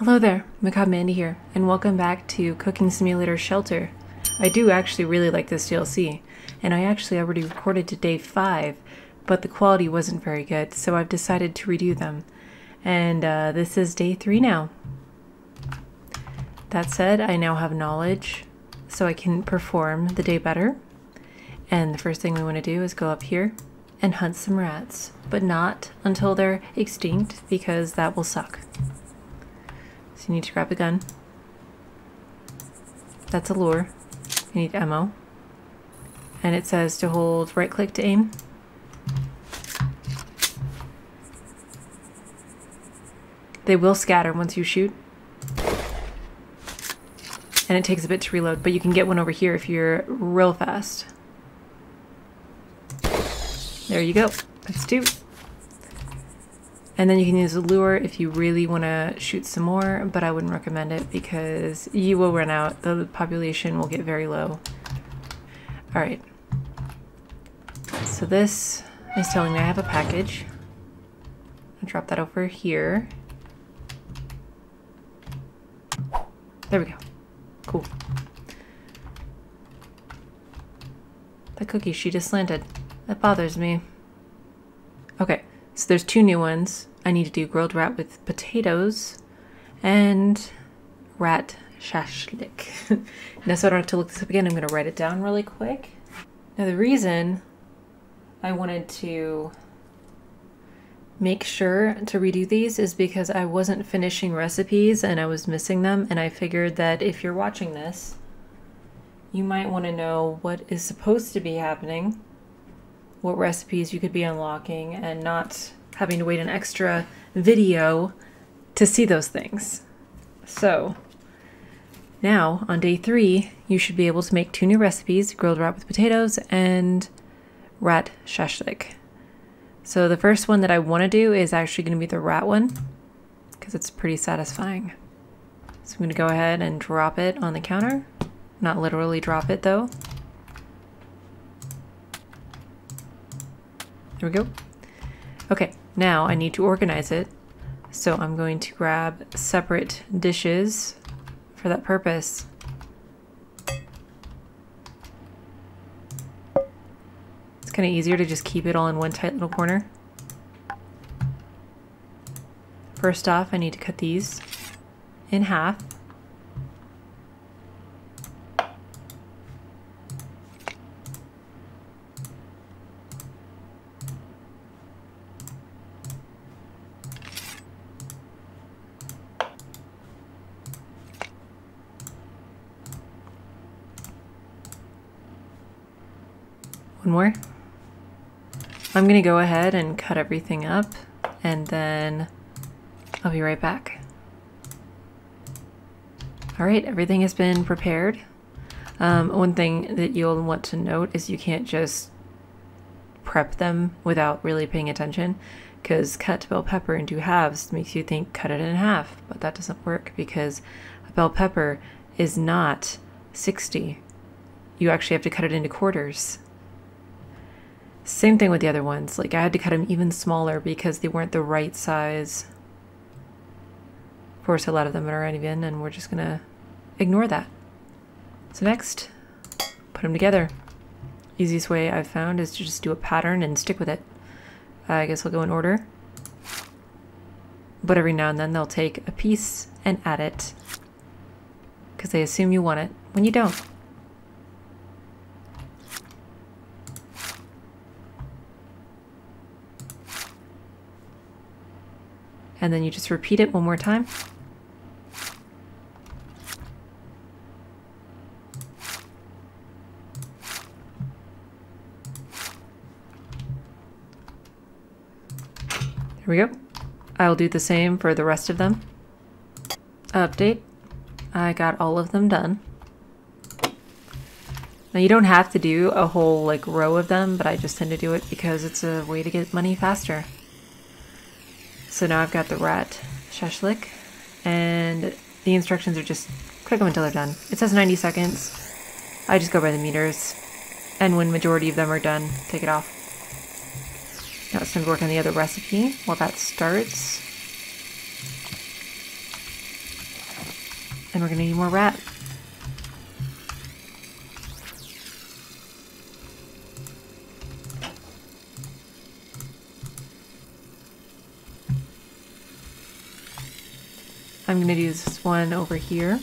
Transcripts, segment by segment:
Hello there, Macabre Mandy here, and welcome back to Cooking Simulator Shelter. I do actually really like this DLC, and I actually already recorded to day 5, but the quality wasn't very good, so I've decided to redo them. And this is day 3 now. That said, I now have knowledge, so I can perform the day better. And the first thing we want to do is go up here and hunt some rats, but not until they're extinct, because that will suck. So you need to grab a gun. That's a lure. You need ammo. And it says to hold right click to aim. They will scatter once you shoot. And it takes a bit to reload, but you can get one over here if you're real fast. There you go. That's 2. And then you can use a lure if you really want to shoot some more, but I wouldn't recommend it because you will run out. The population will get very low. Alright. So this is telling me I have a package. I'll drop that over here. There we go. Cool. The cookie sheet is slanted. That bothers me. Okay, so there's 2 new ones. I need to do grilled rat with potatoes and rat shashlik. Now, so I don't have to look this up again, I'm going to write it down really quick. Now, the reason I wanted to make sure to redo these is because I wasn't finishing recipes and I was missing them, and I figured that if you're watching this, you might want to know what is supposed to be happening, what recipes you could be unlocking, and not having to wait an extra video to see those things. So now on day 3, you should be able to make 2 new recipes, grilled rat with potatoes and rat shashlik. So the first one that I want to do is actually going to be the rat one because it's pretty satisfying. So I'm going to go ahead and drop it on the counter. Not literally drop it though. There we go. Okay, now I need to organize it. So I'm going to grab separate dishes for that purpose. It's kind of easier to just keep it all in one tight little corner. First off, I need to cut these in half. One more. I'm gonna go ahead and cut everything up and then I'll be right back. Alright, everything has been prepared. One thing that you'll want to note is you can't just prep them without really paying attention, because cut bell pepper into halves makes you think cut it in half, but that doesn't work because a bell pepper is not 60. You actually have to cut it into quarters. Same thing with the other ones. Like, I had to cut them even smaller because they weren't the right size. Of course, a lot of them are uneven, and we're just gonna ignore that. So next, put them together. Easiest way I've found is to just do a pattern and stick with it. I guess I'll go in order. But every now and then they'll take a piece and add it, because they assume you want it when you don't. And then you just repeat it one more time. There we go. I'll do the same for the rest of them. Update. I got all of them done. Now you don't have to do a whole like row of them, but I just tend to do it because it's a way to get money faster. So now I've got the rat shashlik, and the instructions are just click them until they're done. It says 90 seconds. I just go by the meters, and when majority of them are done, take it off. Now it's time to work on the other recipe while that starts. And we're gonna need more rat. I'm gonna do this one over here.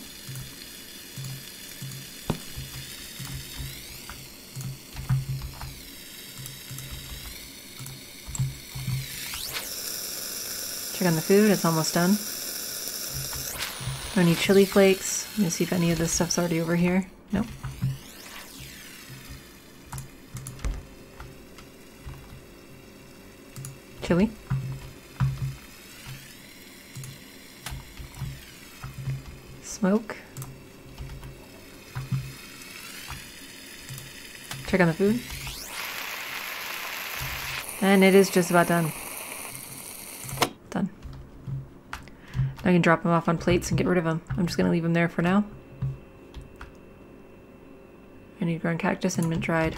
Check on the food, it's almost done. I need chili flakes. Let me see if any of this stuff's already over here. Nope. Chili. Smoke. Check on the food. And it is just about done. Done. Now I can drop them off on plates and get rid of them. I'm just going to leave them there for now. I need ground cactus and mint dried.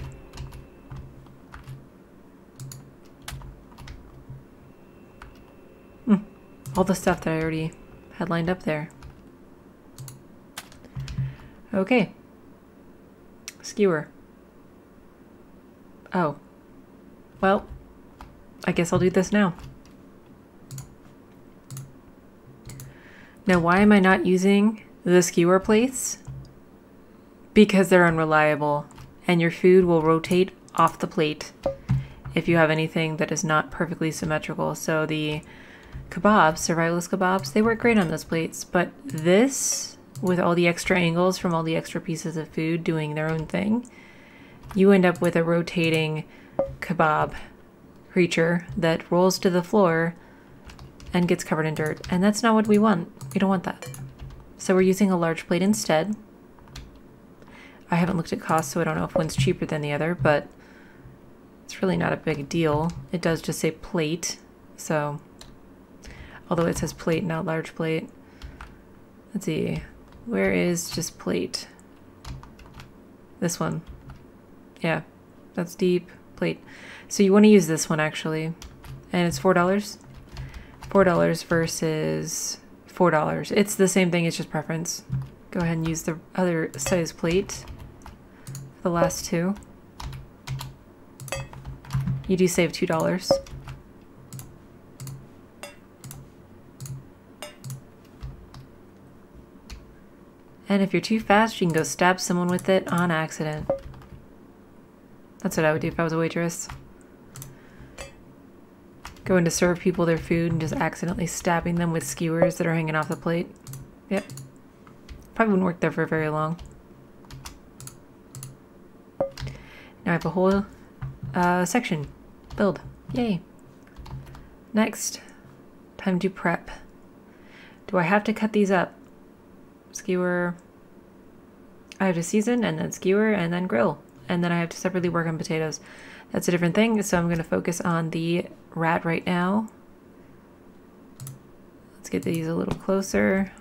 All the stuff that I already had lined up there. Okay. Skewer. Oh. Well, I guess I'll do this now. Now, why am I not using the skewer plates? Because they're unreliable, and your food will rotate off the plate if you have anything that is not perfectly symmetrical. So the kebabs, survivalist kebabs, they work great on those plates, but this, with all the extra angles from all the extra pieces of food doing their own thing, you end up with a rotating kebab creature that rolls to the floor and gets covered in dirt. And that's not what we want. We don't want that. So we're using a large plate instead. I haven't looked at cost, so I don't know if one's cheaper than the other, but it's really not a big deal. It does just say plate, so although it says plate, not large plate. Let's see. Where is just plate? This one. Yeah, that's deep plate. So you want to use this one actually. And it's $4. $4 versus $4. It's the same thing, it's just preference. Go ahead and use the other size plate for the last two. You do save $2. And if you're too fast, you can go stab someone with it on accident. That's what I would do if I was a waitress. Going to serve people their food and just accidentally stabbing them with skewers that are hanging off the plate. Yep. Probably wouldn't work there for very long. Now I have a whole section. Build. Yay. Next. Time to prep. Do I have to cut these up? Skewer. I have to season and then skewer and then grill. And then I have to separately work on potatoes. That's a different thing, so I'm going to focus on the rat right now. Let's get these a little closer.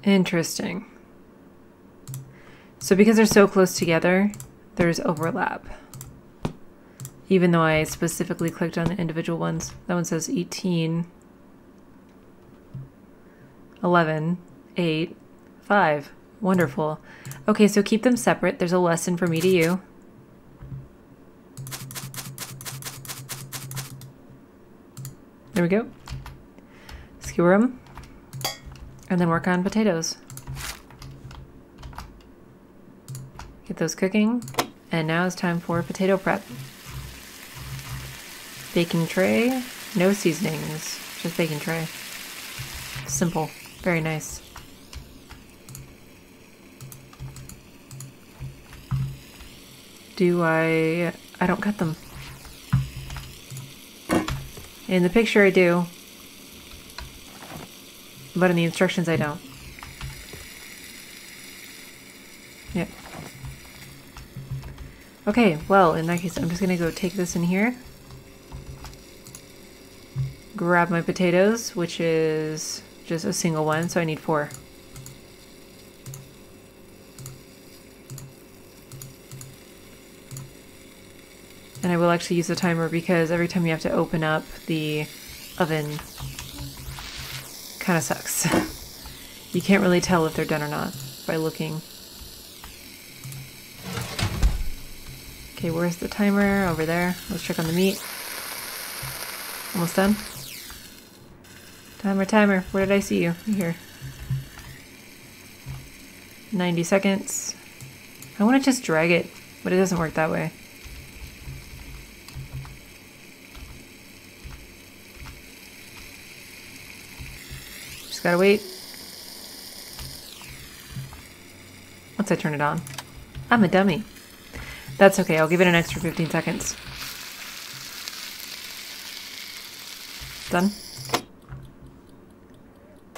Interesting. So because they're so close together, there's overlap. Even though I specifically clicked on the individual ones. That one says 18, 11, 8, 5. Wonderful. Okay, so keep them separate. There's a lesson for me to you. There we go. Skewer them. And then work on potatoes. Get those cooking. And now it's time for potato prep. Baking tray. No seasonings. Just baking tray. Simple. Very nice. I don't cut them. In the picture I do, but in the instructions I don't. Yep. Okay, well, in that case, I'm just gonna go take this in here. Grab my potatoes, which is just a single one, so I need 4. And I will actually use the timer because every time you have to open up the oven, kind of sucks. You can't really tell if they're done or not by looking. Okay, where's the timer? Over there. Let's check on the meat. Almost done. Timer. Where did I see you? You're here. 90 seconds. I want to just drag it, but it doesn't work that way. Just gotta wait. Once I turn it on. I'm a dummy. That's okay, I'll give it an extra 15 seconds. Done.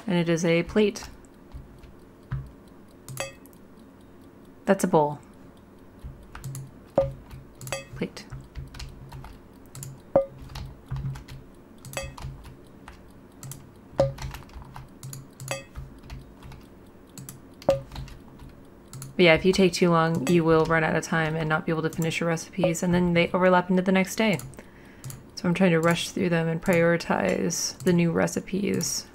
And it is a plate. That's a bowl. Plate. But yeah, if you take too long, you will run out of time and not be able to finish your recipes, and then they overlap into the next day. So I'm trying to rush through them and prioritize the new recipes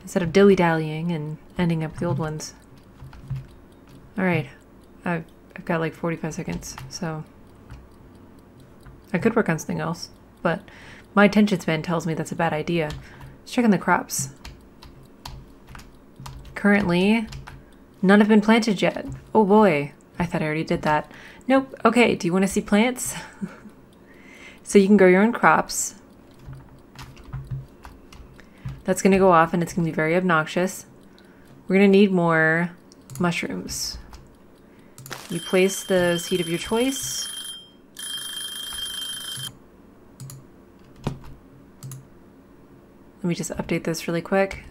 instead of dilly-dallying and ending up with the old ones. Alright, I've got like 45 seconds, so I could work on something else, but my attention span tells me that's a bad idea. Let's check on the crops. Currently, none have been planted yet. Oh boy, I thought I already did that. Nope. Okay, do you want to see plants? So you can grow your own crops. That's going to go off and it's going to be very obnoxious. We're going to need more mushrooms. You place the seed of your choice. Let me just update this really quick.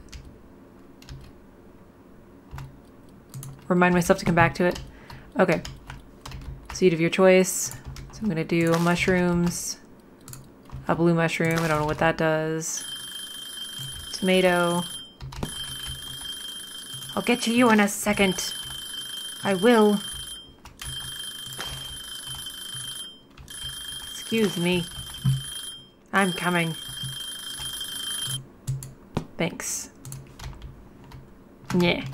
Remind myself to come back to it. Okay. Seed of your choice. So I'm going to do mushrooms. A blue mushroom. I don't know what that does. Tomato. I'll get to you in a second. I will. Excuse me. I'm coming. Thanks. Yeah.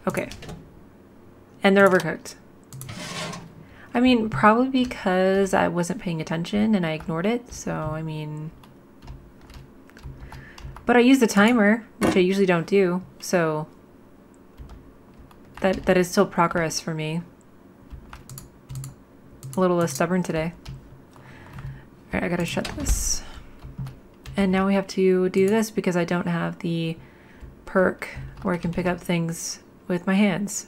Okay. And they're overcooked. I mean, probably because I wasn't paying attention and I ignored it, so I mean... But I used the timer, which I usually don't do, so... That is still progress for me. A little less stubborn today. Alright, I gotta shut this. And now we have to do this because I don't have the perk where I can pick up things with my hands.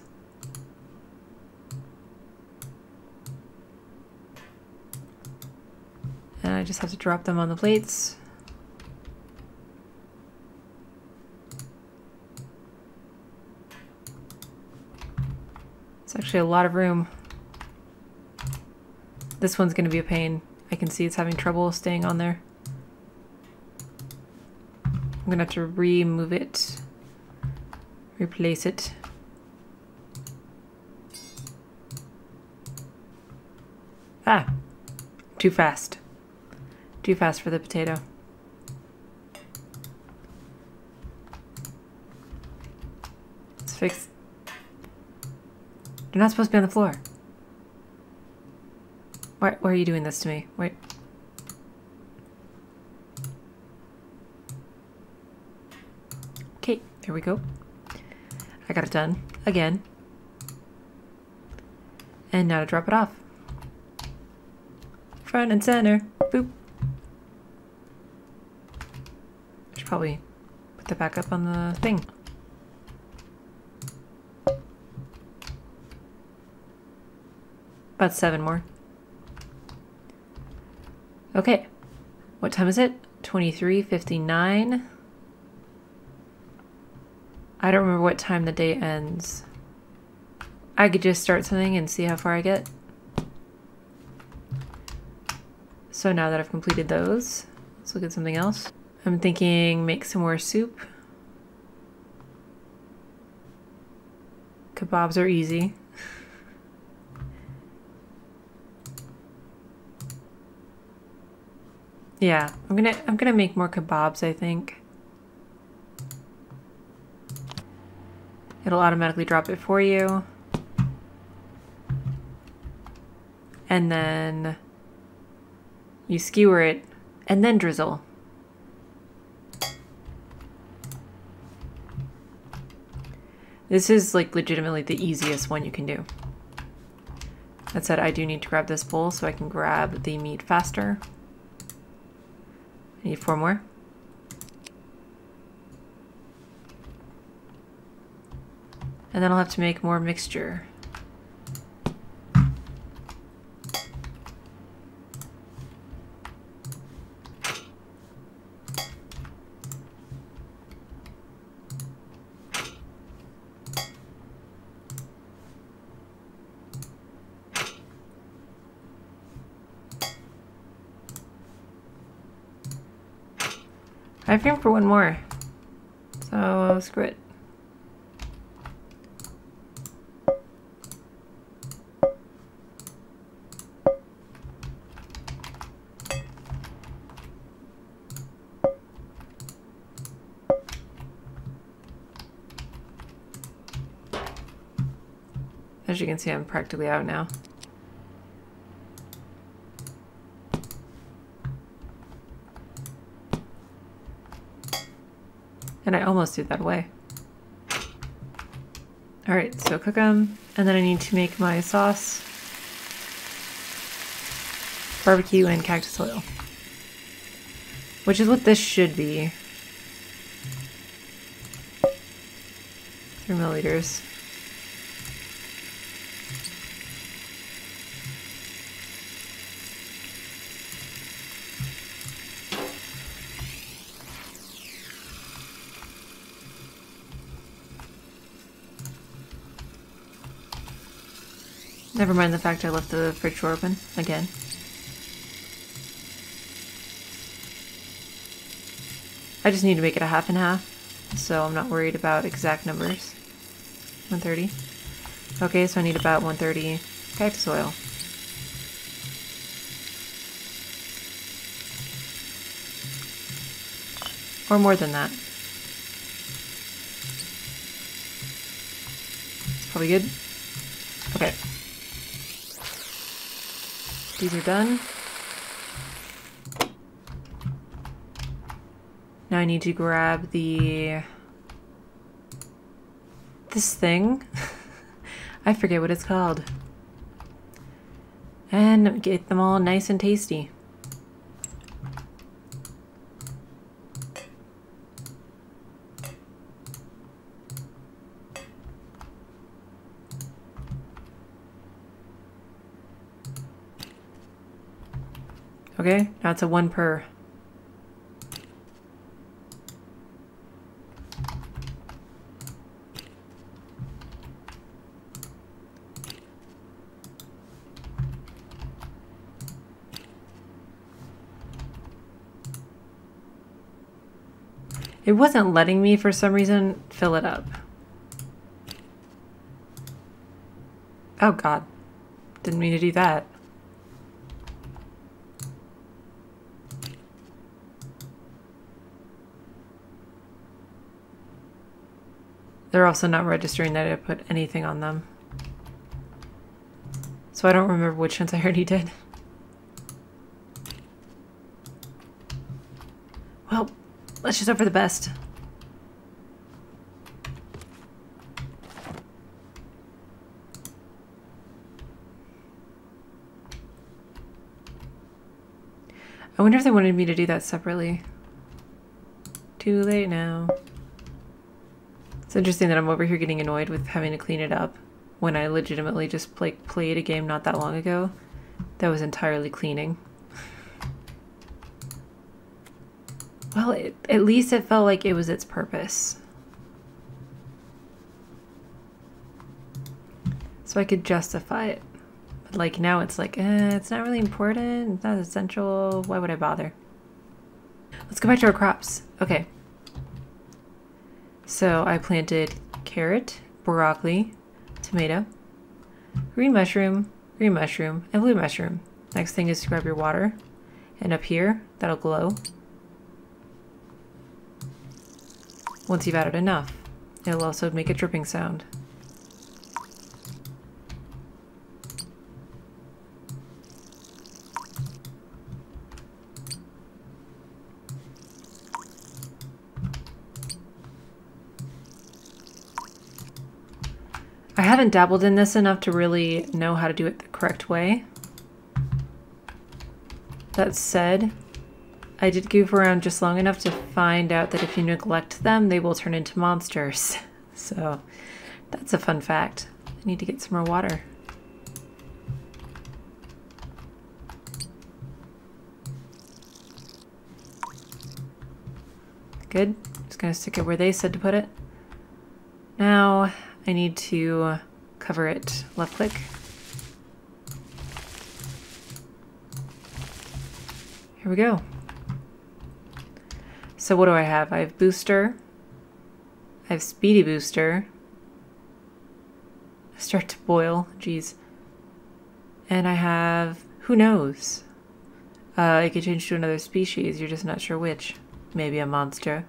And I just have to drop them on the plates. It's actually a lot of room. This one's going to be a pain. I can see it's having trouble staying on there. I'm going to have to remove it. Replace it. Ah! Too fast. Too fast for the potato. Let's fix... They're not supposed to be on the floor. Why are you doing this to me? Wait. Okay, here we go. I got it done. Again. And now to drop it off. Front and center. Boop. Should probably put that back up on the thing. About 7 more. Okay. What time is it? 23:59. I don't remember what time the day ends. I could just start something and see how far I get. So now that I've completed those, let's look at something else. I'm thinking make some more soup. Kebabs are easy. Yeah, I'm gonna make more kebabs, I think. It'll automatically drop it for you. And then you skewer it and then drizzle. This is like legitimately the easiest one you can do. That said, I do need to grab this bowl so I can grab the meat faster. I need 4 more. And then I'll have to make more mixture. I have room for 1 more, so screw it. As you can see, I'm practically out now. And I almost threw that away. All right, so cook them, and then I need to make my sauce, barbecue, and cactus oil, which is what this should be. 3 milliliters. Never mind the fact I left the fridge door open again. I just need to make it a half and half, so I'm not worried about exact numbers. 130. Okay, so I need about 130 cactus oil. Or more than that. It's probably good. Okay. These are done. Now I need to grab this thing. I forget what it's called. And get them all nice and tasty. Okay, now it's a 1 per. It wasn't letting me, for some reason, fill it up. Oh God, didn't mean to do that. They're also not registering that I put anything on them. So I don't remember which ones I already did. Well, let's just hope for the best. I wonder if they wanted me to do that separately. Too late now. It's interesting that I'm over here getting annoyed with having to clean it up when I legitimately just like played a game not that long ago that was entirely cleaning. Well, at least it felt like it was its purpose. So I could justify it. But like now it's like, it's not really important, it's not essential, why would I bother? Let's go back to our crops. Okay. So I planted carrot, broccoli, tomato, green mushroom, and blue mushroom. Next thing is to grab your water. And up here, That'll glow. Once you've added enough, it'll also make a dripping sound. I haven't dabbled in this enough to really know how to do it the correct way. That said, I did goof around just long enough to find out that if you neglect them, they will turn into monsters. So that's a fun fact. I need to get some more water. Good. Just gonna stick it where they said to put it. Now I need to cover it. Left click. Here we go. So what do I have? I have booster. I have speedy booster. Start to boil. Jeez. And I have, who knows? It could change to another species. You're just not sure which. Maybe a monster.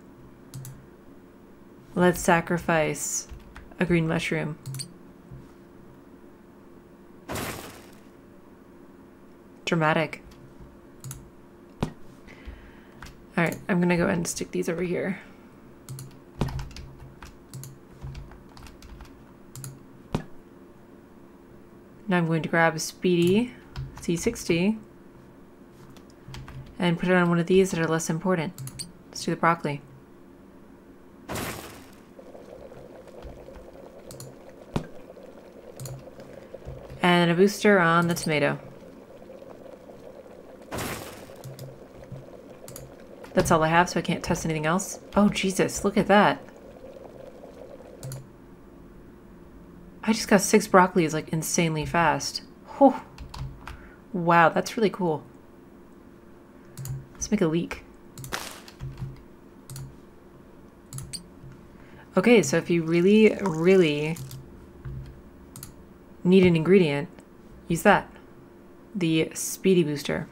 Let's sacrifice a green mushroom. Dramatic. Alright, I'm gonna go ahead and stick these over here. Now I'm going to grab a Speedy C60 and put it on one of these that are less important. Let's do the broccoli. And a booster on the tomato. That's all I have, so I can't test anything else. Oh, Jesus, look at that. I just got 6 broccolis like insanely fast. Oh, wow, that's really cool. Let's make a leek. Okay, so if you really, really need an ingredient, use that. The Speedy Booster.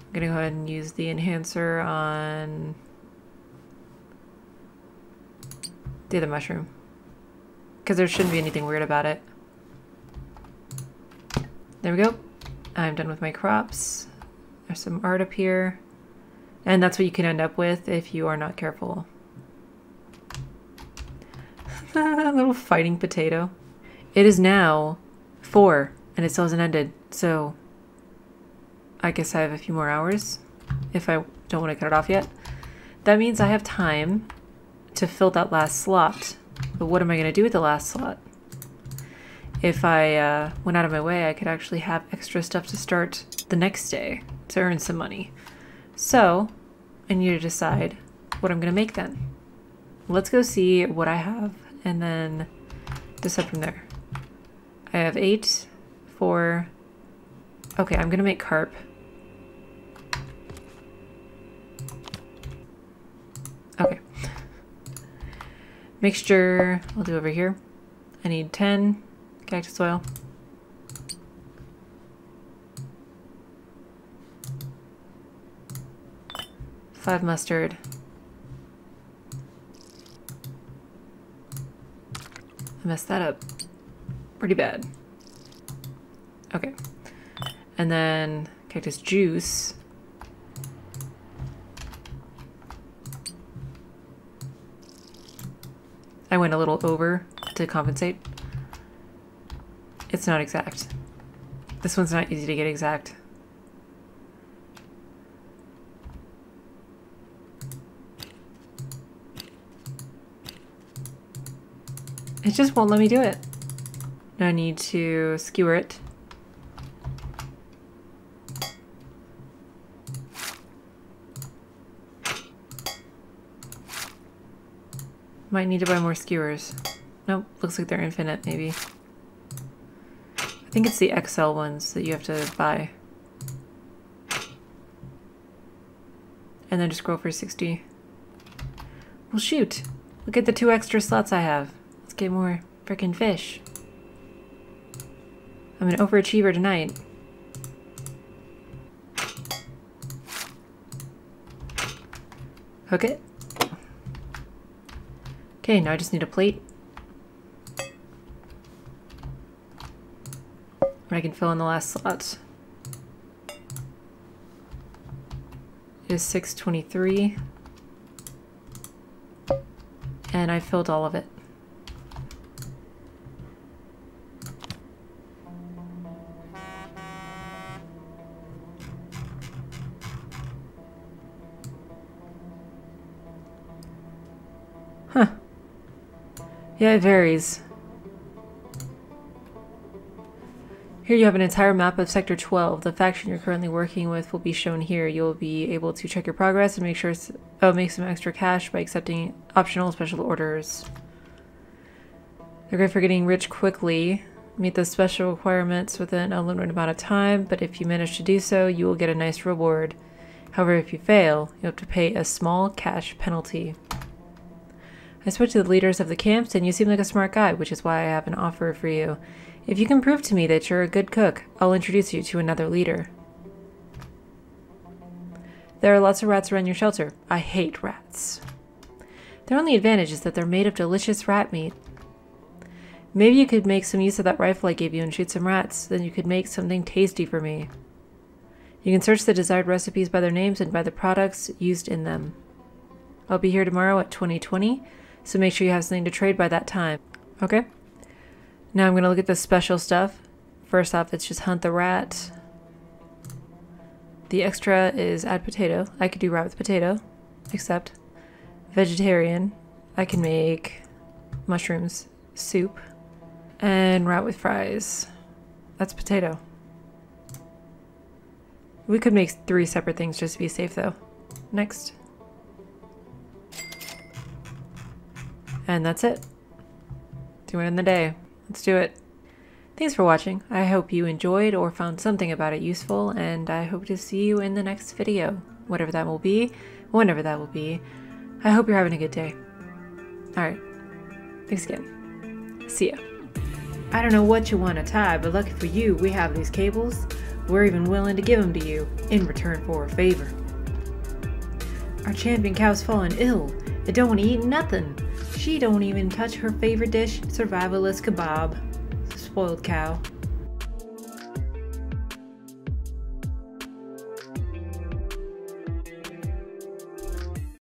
I'm gonna go ahead and use the enhancer on the other mushroom, because there shouldn't be anything weird about it. There we go. I'm done with my crops. There's some art up here. And that's what you can end up with if you are not careful. A little fighting potato. It is now 4 and it still hasn't ended, so I guess I have a few more hours if I don't want to cut it off yet. That means I have time to fill that last slot. But what am I going to do with the last slot? If I went out of my way, I could actually have extra stuff to start the next day to earn some money. So I need to decide what I'm going to make then. Let's go see what I have and then decide from there. I have 8, 4. Okay, I'm going to make carp. Okay. Mixture, I'll do over here. I need 10 cactus oil. 5 mustard. I messed that up pretty bad. Okay. And then cactus juice. I went a little over to compensate. It's not exact. This one's not easy to get exact. It just won't let me do it. Now I need to skewer it. Might need to buy more skewers. Nope, looks like they're infinite maybe. I think it's the XL ones that you have to buy. And then just grow for 60. Well shoot, look at the 2 extra slots I have. Let's get more frickin' fish. I'm an overachiever tonight. Hook it. Okay, now I just need a plate. I can fill in the last slot. It is 6:23. And I filled all of it. Huh. Yeah, it varies. Here you have an entire map of Sector 12. The faction you're currently working with will be shown here. You'll be able to check your progress and make some extra cash by accepting optional special orders. They're great for getting rich quickly. Meet the special requirements within a limited amount of time, but if you manage to do so, you will get a nice reward. However, if you fail, you'll have to pay a small cash penalty. I spoke to the leaders of the camps, and you seem like a smart guy, which is why I have an offer for you. If you can prove to me that you're a good cook, I'll introduce you to another leader. There are lots of rats around your shelter. I hate rats. Their only advantage is that they're made of delicious rat meat. Maybe you could make some use of that rifle I gave you and shoot some rats, then you could make something tasty for me. You can search the desired recipes by their names and by the products used in them. I'll be here tomorrow at 20:20, so make sure you have something to trade by that time. Okay? Now I'm going to look at the special stuff. First off, it's just hunt the rat. The extra is add potato. I could do rat with potato, except vegetarian. I can make mushrooms soup and rat with fries. That's potato. We could make 3 separate things just to be safe though. Next. And that's it. Do it in the day. Let's do it. Thanks for watching. I hope you enjoyed or found something about it useful, and I hope to see you in the next video. Whatever that will be, whenever that will be. I hope you're having a good day. Alright. Thanks again. See ya. I don't know what you want to tie, but lucky for you, we have these cables. We're even willing to give them to you, in return for a favor. Our champion cow's fallen ill. It don't want to eat nothing. She don't even touch her favorite dish, survivalist kebab. Spoiled cow.